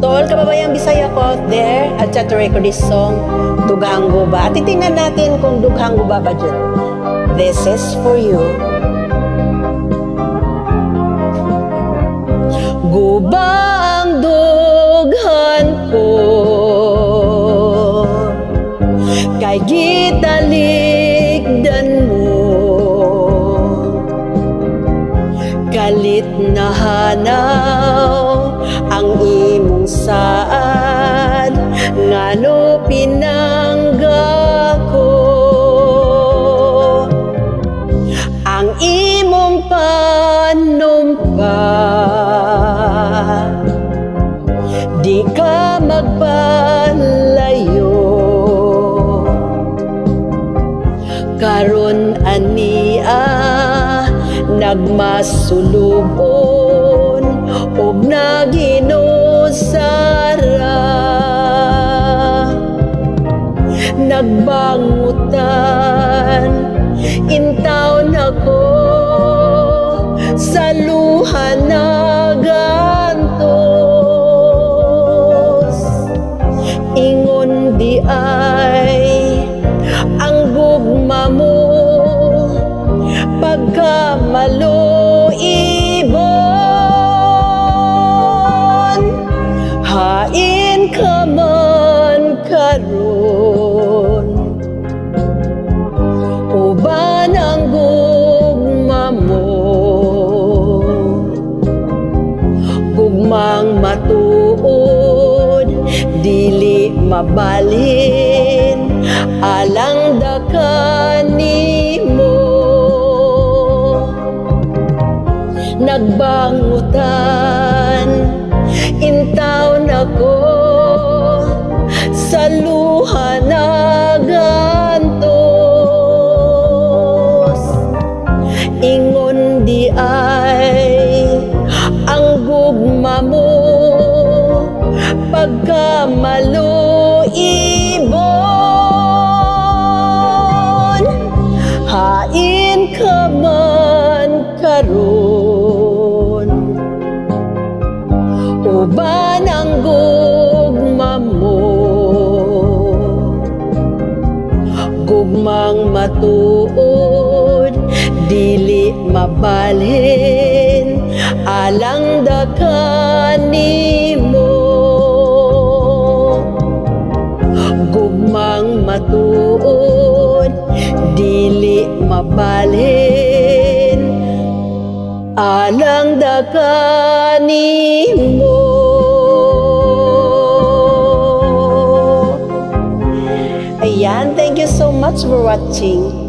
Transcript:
To all kababayang Bisaya ko out there, at to record this song, Dughang Guba. At titingnan natin kung Dughang Guba ba dyan. This is for you. Guba ang dughan ko, kay gitalikdan mo, kalit na hanaw ang imong saad, ngano pinangga ko ang imong panumpa, di ka magpalayo. Karon ania nagmasulubon ug naginusara, nagbangutan intaw nako sa luha nagantos, ingon di ay ang gugma mo pagka maluibon, hain ka man karon, uban ang gugma mo, gugmang matuod dili mabalhin, alang dakan nimo, nagbangutan intaw nako sa luha nagantos, ingon di ay ang gugma mo pagka maluibon, hain ka man karon, uban ang gugma mo, gugmang matuod dili mabalhin, alang dakan nimo, gugmang matuod dili mabalhin, alang dakan nimo. Ayan, thank you so much for watching.